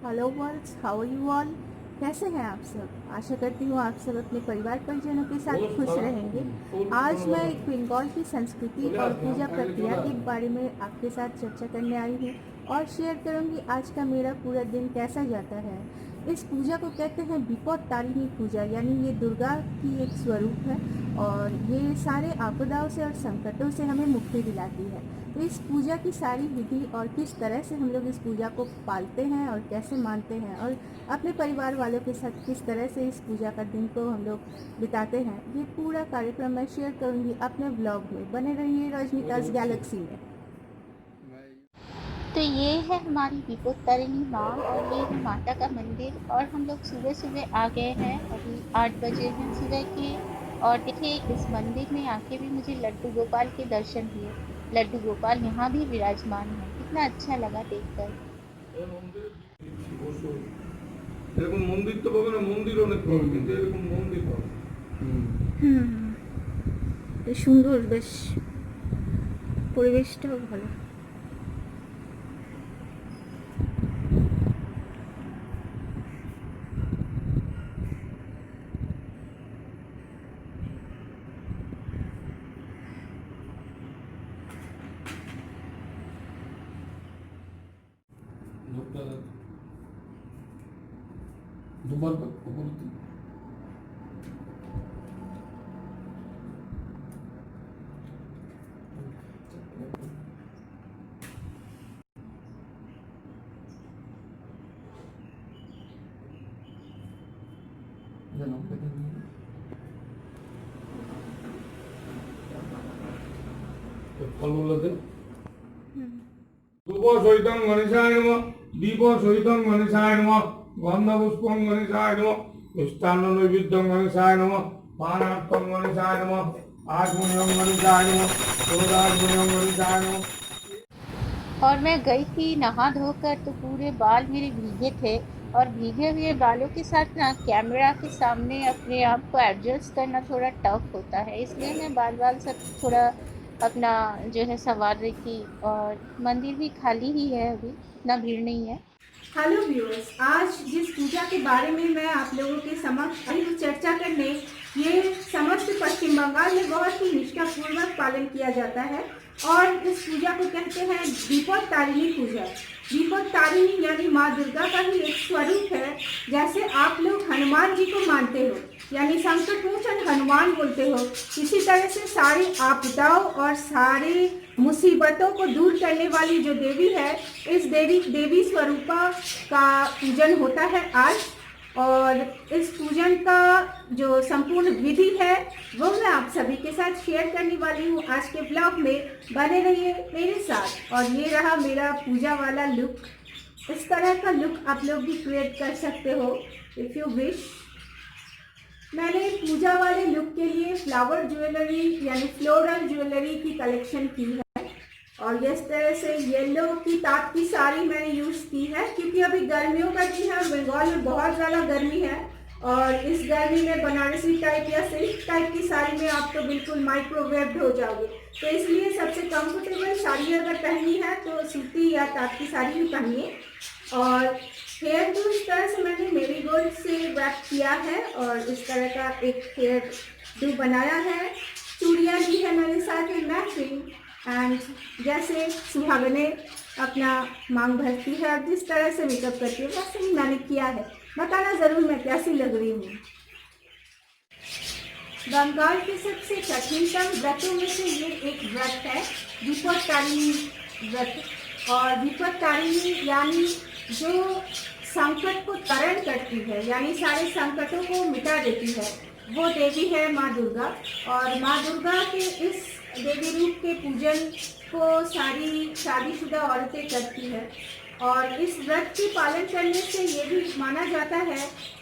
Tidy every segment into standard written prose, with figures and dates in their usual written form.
Hello world, how are you all. कैसे हैं आप सब। आशा करती हूँ आप सब अपने परिवार परिजनों के साथ खुश रहेंगे। आज मैं एक बंगाल की संस्कृति और पूजा प्रक्रिया के बारे में आपके साथ चर्चा करने आई हूँ और शेयर करूँगी आज का मेरा पूरा दिन कैसा जाता है। इस पूजा को कहते हैं विपद तारिणी पूजा, यानी ये दुर्गा की एक स्वरूप है और ये सारे आपदाओं से और संकटों से हमें मुक्ति दिलाती है। तो इस पूजा की सारी विधि और किस तरह से हम लोग इस पूजा को पालते हैं और कैसे मानते हैं और अपने परिवार वालों के साथ किस तरह से इस पूजा का दिन को हम लोग बिताते हैं, ये पूरा कार्यक्रम मैं शेयर करूंगी अपने ब्लॉग में। बने रहिए रजनीताज गैलेक्सी में। तो ये है हमारी विपत्तारिणी माँ और ये है माता का मंदिर। और हम लोग सुबह सुबह आ गए हैं, अभी 8 बजे हैं सुबह के। और देखिए इस मंदिर में आके भी मुझे लड्डू गोपाल के दर्शन हुए। लड्डू गोपाल यहाँ भी विराजमान है, कितना अच्छा लगा देखकर। এরকম মন্দির তো পাবে না, মন্দির অনেক পাবে, কিন্তু এরকম মন্দির পাবে। সুন্দর, বেশ পরিবেশটাও ভালো। দুবার উপরে ফলগুলো দেন। দুপ সহিতং গণেশায় নমঃ, দীপ সহিতং গণেশায় নমঃ, গন্ধ পুষ্পং গণেশায় নমঃ, মিষ্টান্ন নৈবেদ্যং গণেশায় নমঃ, পানার্থং গণেশায় নমঃ, आत्मनियम गणेशाय नमः, क्रोधात्मनियम गणेशाय नमः। और मैं गई थी नहा धोकर तो पूरे बाल मेरे भीगे थे। और भीगे हुए बालों के साथ ना कैमरा के सामने अपने आप को एडजस्ट करना थोड़ा टफ होता है, इसलिए मैं बाल बाल सब थोड़ा अपना जो है संवार रही थी। और मंदिर भी खाली ही है, अभी इतना भीड़ नहीं है। हेलो व्यूअर्स, आज जिस पूजा के बारे में मैं आप लोगों के समक्ष आई हूँ चर्चा करने, ये समस्त पश्चिम बंगाल में बहुत ही निष्ठापूर्वक पालन किया जाता है और इस पूजा को कहते हैं विपद तारिणी पूजा। विपद तारिणी यानी माँ दुर्गा का ही एक स्वरूप है। जैसे आप लोग हनुमान जी को मानते हो, यानी संकट मोचन हनुमान बोलते हो, इसी तरह से सारी आपदाओं और सारे मुसीबतों को दूर करने वाली जो देवी है, इस देवी स्वरूपा का पूजन होता है आज। और इस पूजन का जो संपूर्ण विधि है वो मैं आप सभी के साथ शेयर करने वाली हूँ आज के ब्लॉग में। बने रहिए मेरे साथ। और ये रहा मेरा पूजा वाला लुक। इस तरह का लुक आप लोग भी क्रिएट कर सकते हो इफ़ यू विश। मैंने पूजा वाले लुक के लिए फ्लावर ज्वेलरी यानी फ्लोरल ज्वेलरी की कलेक्शन की है और इस तरह से येलो की ताप की साड़ी मैंने यूज़ की है, क्योंकि अभी गर्मियों का दिन है और बंगाल में बहुत ज़्यादा गर्मी है। और इस गर्मी में बनारसी टाइप या सिल्क टाइप की साड़ी में आप तो बिल्कुल माइक्रोवेव्ड हो जाओगे, तो इसलिए सबसे कंफर्टेबल साड़ी अगर पहनी है तो सूती या ताप की साड़ी ही पहनिए। और हेयर को इस तरह से मैंने मेरीगोल्ड से रैप किया है और इस तरह का एक हेयर डू बनाया है। चूड़ियाँ भी है मेरे साथ में मैचिंग। एंड जैसे सुहागने अपना मांग भरती है और जिस तरह से मेकअप करती है वैसे ही मैंने किया है। बताना ज़रूर मैं कैसी लग रही हूँ। बंगाल के सबसे कठिनतम व्रतों में से ये एक व्रत है, विपद तारिणी व्रत। और विपद तारिणी यानी जो संकट को तरण करती है, यानी सारे संकटों को मिटा देती है, वो देवी है माँ दुर्गा। और माँ दुर्गा के इस देवी रूप के पूजन को सारी शादीशुदा औरतें करती है। और इस व्रत के पालन करने से ये भी माना जाता है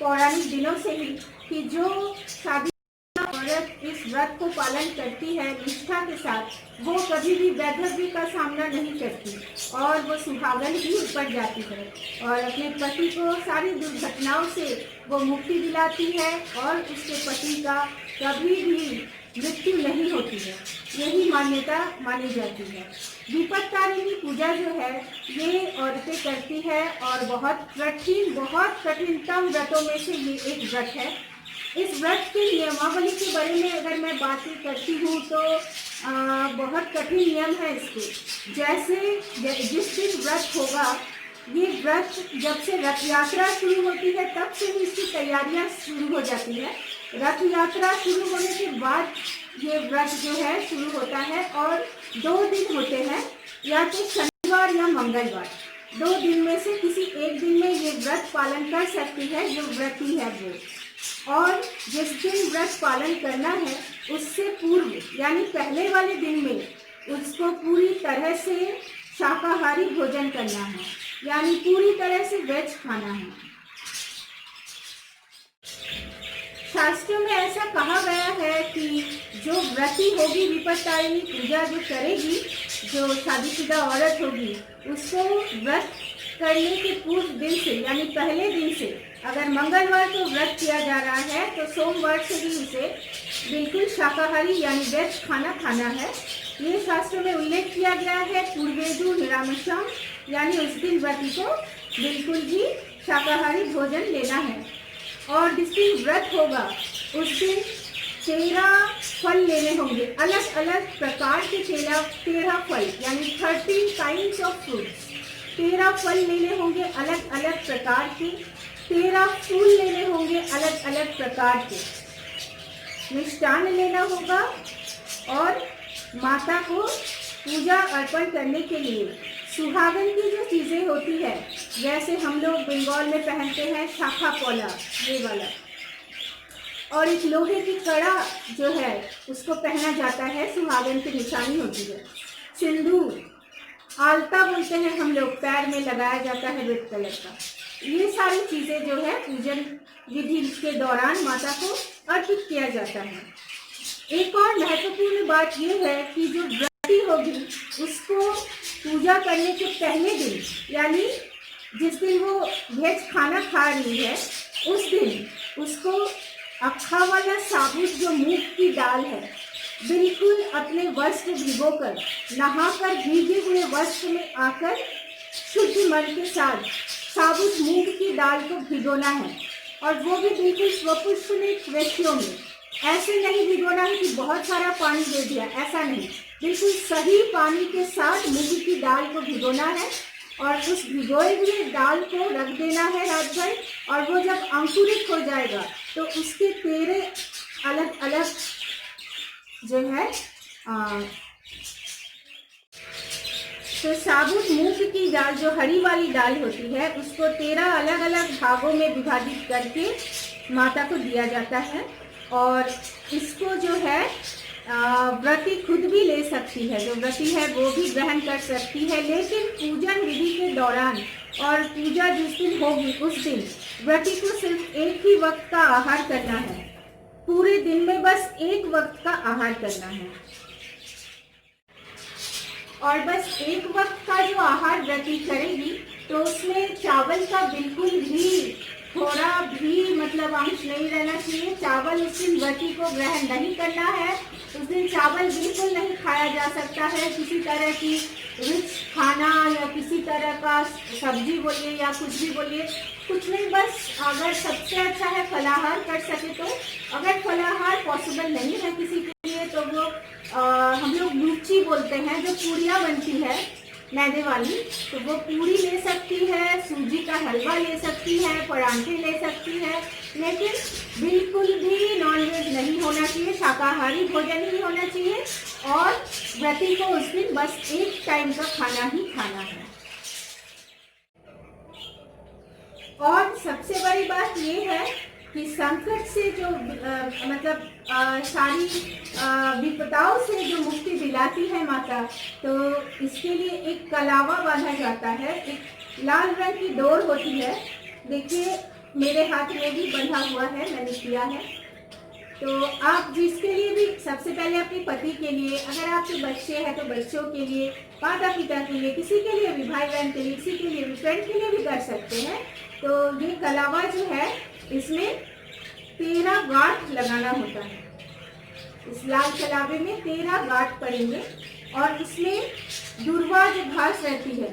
पौराणिक दिनों से ही कि जो शादीशुदा औरत इस व्रत को पालन करती है निष्ठा के साथ, वो कभी भी वैधव्य का सामना नहीं करती और वो सुहागन भी ऊपर जाती है और अपने पति को सारी दुर्घटनाओं से वो मुक्ति दिलाती है और उसके पति का कभी भी मृत्यु नहीं होती है, यही मान्यता मानी जाती है। विपत्तारिणी पूजा जो है ये औरतें करती है और बहुत कठिनतम व्रतों में से ये एक व्रत है। इस व्रत के नियमावली के बारे में अगर मैं बात करती हूँ तो बहुत कठिन नियम है इसके। जैसे जिस दिन व्रत होगा, ये व्रत जब से रथ यात्रा शुरू होती है तब से ही इसकी तैयारियां शुरू हो जाती है। रथ यात्रा शुरू होने के बाद ये व्रत जो है शुरू होता है और 2 दिन होते हैं, या तो शनिवार या मंगलवार। 2 दिन में से किसी एक दिन में ये व्रत पालन कर सकती है जो व्रती है वो। और जिस दिन व्रत पालन करना है उससे पूर्व यानी पहले वाले दिन में उसको पूरी तरह से शाकाहारी भोजन करना है, यानी पूरी तरह से वेज खाना है। शास्त्रों में ऐसा कहा गया है कि जो व्रती होगी, विपत्तारिणी पूजा जो करेगी, जो शादीशुदा औरत होगी, उसको व्रत करने के पूर्व दिन से यानी पहले दिन से, अगर मंगलवार को व्रत किया जा रहा है तो सोमवार से ही उसे बिल्कुल शाकाहारी यानी वेज खाना खाना है। ये शास्त्रों में उल्लेख किया गया है पूर्वेदु निरामशम, यानी उस दिन व्रती को बिल्कुल भी शाकाहारी भोजन लेना है। और जिस दिन व्रत होगा उस दिन 13 फल लेने होंगे, अलग अलग प्रकार के 13 फल यानी 13 काइंड्स ऑफ फ्रूट्स। 13 फल लेने होंगे अलग अलग प्रकार के, 13 फूल लेने होंगे अलग अलग प्रकार के, मिष्टान लेना होगा और माता को पूजा अर्पण करने के लिए सुहागन की जो चीज़ें होती है, जैसे हम लोग बंगाल में पहनते हैं शाखा पौला, ये वाला, और एक लोहे की कड़ा जो है उसको पहना जाता है, सुहागन की निशानी होती है। सिंदूर, आलता बोलते हैं हम लोग, पैर में लगाया जाता है रेड कलर का। ये सारी चीज़ें जो है पूजन विधि के दौरान माता को अर्पित किया जाता है। एक और महत्वपूर्ण बात यह है कि जो व्रती होगी उसको पूजा करने के पहले दिन यानी जिस दिन वो वेज खाना खा रही है उस दिन उसको अक्खा वाला साबुत जो मूंग की दाल है बिल्कुल अपने वस्त्र भिगोकर, नहाकर भीगे हुए वस्त्र में आकर शुद्ध मन के साथ साबुत मूंग की दाल को भिगोना है, और वो भी बिल्कुल स्वपुष्पनिक रेशियो में। ऐसे नहीं भिगोना है कि बहुत सारा पानी दे दिया, ऐसा नहीं, बिल्कुल सही पानी के साथ मूंग की दाल को भिगोना है और उस भिगोए हुए दाल को रख देना है रात भर, और वो जब अंकुरित हो जाएगा तो उसके 13 अलग अलग जो है तो साबुत मूंग की दाल जो हरी वाली दाल होती है उसको 13 अलग अलग भागों में विभाजित करके माता को दिया जाता है। और इसको जो है व्रती खुद भी ले सकती है, जो व्रती है वो भी ग्रहण कर सकती है, लेकिन पूजन विधि के दौरान और पूजा जिस दिन होगी उस दिन व्रती को सिर्फ एक ही वक्त का आहार करना है, पूरे दिन में बस एक वक्त का आहार करना है। और बस एक वक्त का जो आहार व्रती करेगी तो उसमें चावल का बिल्कुल भी थोड़ा भी मतलब अंश नहीं रहना चाहिए। चावल उस दिन व्रती को ग्रहण नहीं करना है, उस दिन चावल बिल्कुल नहीं खाया जा सकता है। किसी तरह की रिच खाना या किसी तरह का सब्जी बोलिए या कुछ भी बोलिए, कुछ नहीं, बस अगर सबसे अच्छा है फलाहार कर सके तो। अगर फलाहार पॉसिबल नहीं है किसी के लिए तो वो हम लोग लूची बोलते हैं, जो पूड़ियाँ बनती है मैदे वाली, तो वो पूड़ी ले सकती है, सूजी का हलवा ले सकती है, परांठे ले सकती है, लेकिन बिल्कुल भी नॉनवेज नहीं होना चाहिए, शाकाहारी भोजन ही होना चाहिए। और व्रती को उस दिन बस एक टाइम का खाना ही खाना है। और सबसे बड़ी बात ये है कि संकट से जो सारी विपदाओं से जो मुक्ति दिलाती है माता, तो इसके लिए एक कलावा बांधा जाता है, एक लाल रंग की डोर होती है। देखिए मेरे हाथ में भी बंधा हुआ है, मैंने किया है। तो आप जिसके लिए भी, सबसे पहले अपने पति के लिए, अगर आपके बच्चे हैं तो बच्चों के लिए, माता पिता के लिए, किसी के लिए भी, भाई बहन के लिए, किसी के लिए भी, फ्रेंड के लिए भी कर सकते हैं। तो ये कलावा जो है इसमें 13 गांठ लगाना होता है। इस लाल कलावे में 13 गांठ पड़ेंगे और इसमें दूर्वा जो घास रहती है,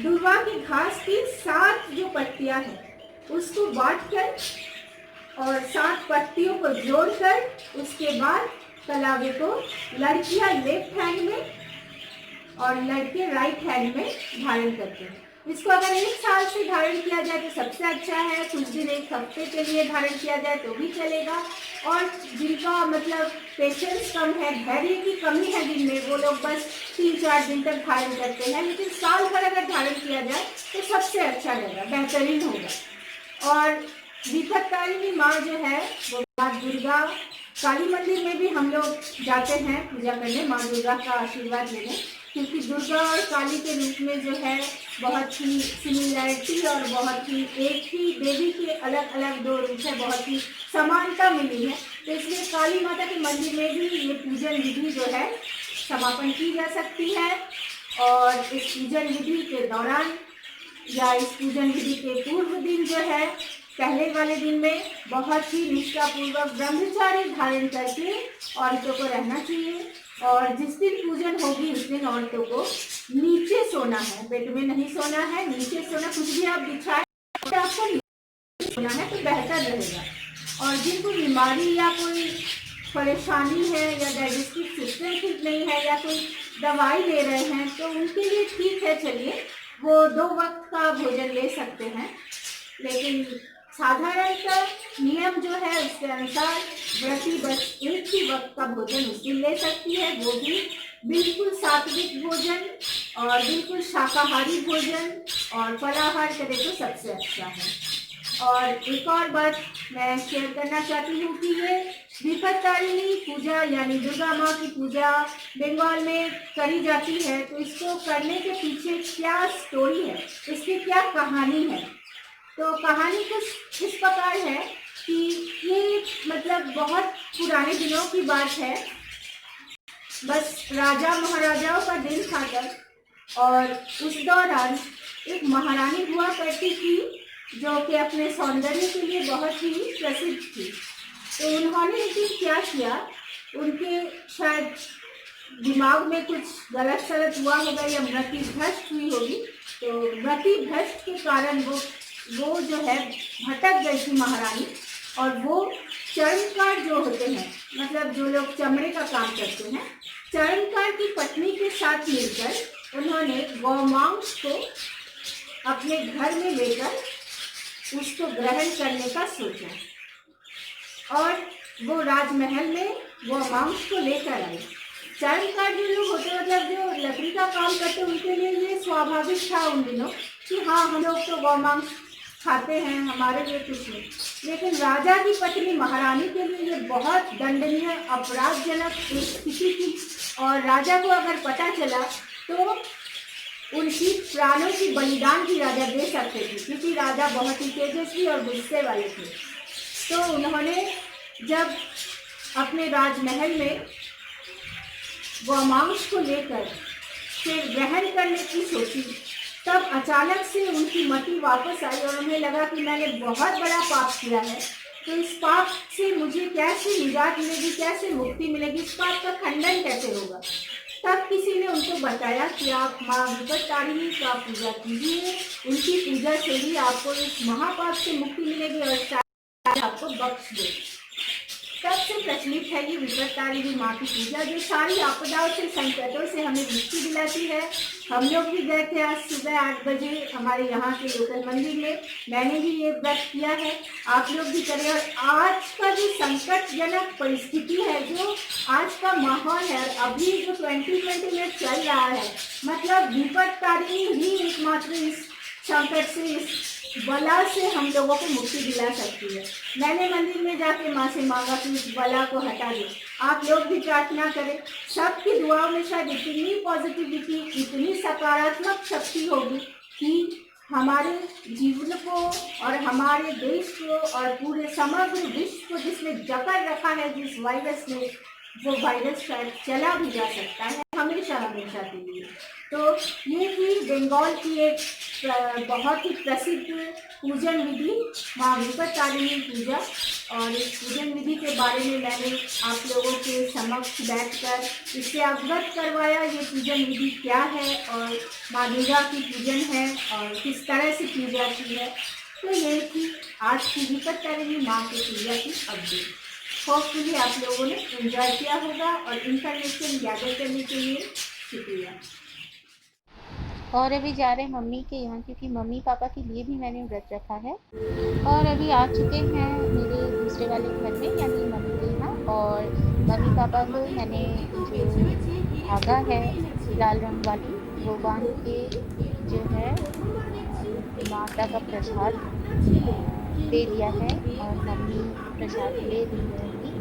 दूर्वा की घास की 7 जो पत्तियां हैं उसको बांटकर और 7 पत्तियों को जोड़कर उसके बाद कलावे को लड़कियां लेफ्ट हैंड में और लड़के राइट हैंड में धारण करते हैं। इसको अगर 1 साल से धारण किया जाए तो सबसे अच्छा है, कुछ दिन 1 हफ्ते के लिए धारण किया जाए तो भी चलेगा। और जिनका मतलब पेशेंस कम है, धैर्य की कमी है जिनमें, वो लोग बस 3-4 दिन तक धारण करते हैं, लेकिन साल भर अगर धारण किया जाए तो सबसे अच्छा रहेगा, बेहतरीन होगा। और विपत्तारिणी माँ जो है वो माँ दुर्गा, काली मंदिर में भी हम लोग जाते हैं पूजा करने, माँ दुर्गा का आशीर्वाद लेने, क्योंकि दुर्गा और काली के रूप में जो है बहुत ही सिमिलैरिटी और बहुत ही एक ही देवी के अलग अलग 2 रूप है, बहुत ही समानता मिली है। तो इसलिए काली माता के मंदिर में भी ये पूजन विधि जो है समापन की जा सकती है। और इस पूजन विधि के दौरान या इस पूजन विधि के पूर्व दिन जो है, पहले वाले दिन में बहुत ही निष्ठापूर्वक ब्रह्मचार्य धारण करके औरतों को रहना चाहिए। और जिस दिन पूजन होगी उस दिन औरतों को नीचे सोना है, बेड में नहीं सोना है, नीचे सोना। कुछ भी आप बिछाए तो आपको नीचे सोना है तो बेहतर रहेगा। और जिनको बीमारी या कोई परेशानी है या डाइजेस्टिव सिस्टम ठीक नहीं है या कोई दवाई ले रहे हैं तो उनके लिए ठीक है, चलिए वो 2 वक्त का भोजन ले सकते हैं। लेकिन साधारणतः नियम जो है उसके अनुसार व्रती बस 1 ही वक्त का भोजन उस दिन ले सकती है, वो भी बिल्कुल सात्विक भोजन और बिल्कुल शाकाहारी भोजन, और फलाहार करे तो सबसे अच्छा है। और एक और बात मैं शेयर करना चाहती हूँ कि ये विपत्तारिणी पूजा यानी दुर्गा माँ की पूजा बंगाल में करी जाती है, तो इसको करने के पीछे क्या स्टोरी है, इसकी क्या कहानी है। तो कहानी कुछ इस प्रकार है कि ये मतलब बहुत पुराने दिनों की बात है, बस राजा महाराजाओं का दिन था तब। और उस दौरान एक महारानी हुआ करती थी जो कि अपने सौंदर्य के लिए बहुत ही प्रसिद्ध थी। तो उन्होंने एक दिन क्या किया, उनके शायद दिमाग में कुछ गलत सलत हुआ होगा या मति भ्रष्ट हुई होगी, तो मति भ्रष्ट के कारण वो जो है भटक गई थी महारानी। और वो चर्मकार जो होते हैं, मतलब जो लोग चमड़े का काम करते हैं, चर्मकार की पत्नी के साथ मिलकर उन्होंने गौमांस को अपने घर में लेकर उसको ग्रहण करने का सोचा और वो राजमहल में गौमांस को लेकर आई। चर्मकार जो लोग होते मतलब जो लकड़ी का काम करते उनके लिए ये स्वाभाविक था उन दिनों कि हाँ हम लोग तो गौमांस खाते हैं, हमारे लिए कुछ नहीं। लेकिन राजा की पत्नी महारानी के लिए ये बहुत दंडनीय अपराधजनक स्थिति थी, और राजा को अगर पता चला तो उनकी प्राणों की बलिदान भी राजा दे सकते थे, क्योंकि राजा बहुत ही तेजस्वी और गुस्से वाले थे। तो उन्होंने जब अपने राजमहल में गौमांस को लेकर फिर ग्रहण करने की सोची, तब अचानक से उनकी मति वापस आई और उन्हें लगा कि मैंने बहुत बड़ा पाप किया है, तो इस पाप से मुझे कैसे निजात मिलेगी, कैसे मुक्ति मिलेगी, इस पाप का खंडन कैसे होगा। तब किसी ने उनको बताया कि आप माँ विपत्तारिणी का पूजा कीजिए, उनकी पूजा से ही आपको इस महापाप से मुक्ति मिलेगी और शायद आपको बख्श दे। तब से प्रचलित है ये विपत्तारिणी माँ की पूजा, जो सारी आपदाओं से संकटों से हमें मुक्ति दिलाती है। हम लोग भी गए थे आज सुबह 8 बजे हमारे यहाँ के लोकल मंदिर में, मैंने भी ये व्रत किया है, आप लोग भी करें। और आज का जो संकटजनक परिस्थिति है, जो आज का माहौल है, अभी जो 2020 में चल रहा है, मतलब विपत्तारिणी ही एकमात्र इस संकट से, इस बला से हम लोगों को मुक्ति दिला सकती है। मैंने मंदिर में जाके माँ से मांगा कि इस बला को हटा दे। आप लोग भी प्रार्थना करें, सबकी दुआओं में शायद इतनी पॉजिटिविटी, इतनी सकारात्मक शक्ति होगी कि हमारे जीवन को और हमारे देश को और पूरे समग्र विश्व को जिसने जकड़ रखा है जिस वायरस ने, वो वायरस शायद चला भी जा सकता है हमेशा हमेशा के लिए। तो ये थी बंगाल की एक बहुत ही प्रसिद्ध पूजन विधि, माँ विपत्तारिणी पूजा। और इस पूजन विधि के बारे में मैंने आप लोगों के समक्ष बैठकर इससे अवगत करवाया ये पूजन विधि क्या है और माँ दुर्गा की पूजन है और किस तरह से की जाती है। तो ये थी आज की विपत तारिणी माँ के पूजा की अपडेट। होपफुली आप लोगों ने एंजॉय किया होगा और इन्फॉर्मेशन गैदर करने के लिए शुक्रिया। और अभी जा रहे हैं मम्मी के यहाँ, क्योंकि मम्मी पापा के लिए भी मैंने व्रत रखा है। और अभी आ चुके हैं मेरे दूसरे वाले घर में, यानी मम्मी के यहाँ। और मम्मी पापा को मैंने जो धागा है लाल रंग वाली वो बांध के जो है माता का प्रसाद दे दिया है। और मम्मी प्रसाद ले दी रहेगी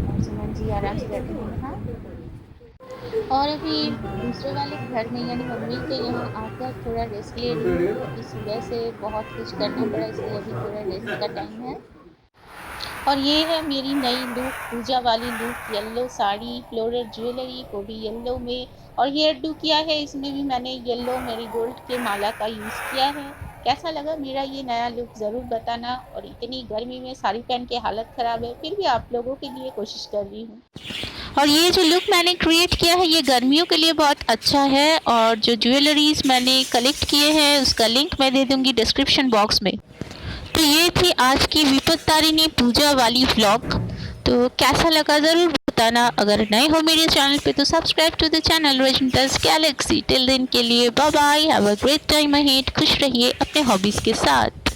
और सुमन जी आराम से बैठे हैं यहाँ। और अभी दूसरे वाले घर में यानी मम्मी के यहाँ आकर थोड़ा रेस्ट ले रही हूँ, क्योंकि सुबह से बहुत कुछ करना पड़ा, इसलिए अभी थोड़ा रेस्ट का टाइम है। और ये है मेरी नई लुक, पूजा वाली look, yellow sari, floral jewellery वो भी येलो में, और हेयर डू किया है इसमें भी मैंने येलो मैरीगोल्ड के माला का यूज़ किया है। कैसा लगा मेरा ये नया लुक ज़रूर बताना। और इतनी गर्मी में साड़ी पहन के हालत ख़राब है, फिर भी आप लोगों के लिए कोशिश कर रही हूँ। और ये जो लुक मैंने क्रिएट किया है ये गर्मियों के लिए बहुत अच्छा है। और जो ज्वेलरीज मैंने कलेक्ट किए हैं उसका लिंक मैं दे दूँगी डिस्क्रिप्शन बॉक्स में। तो ये थी आज की विपत तारिणी पूजा वाली व्लॉग। तो कैसा लगा ज़रूर बताना। अगर नए हो मेरे चैनल पे तो subscribe to the channel Rajnitaj Galaxy. Till दिन के लिए bye bye, have a great time ahead. खुश रहिए अपने हॉबीज़ के साथ।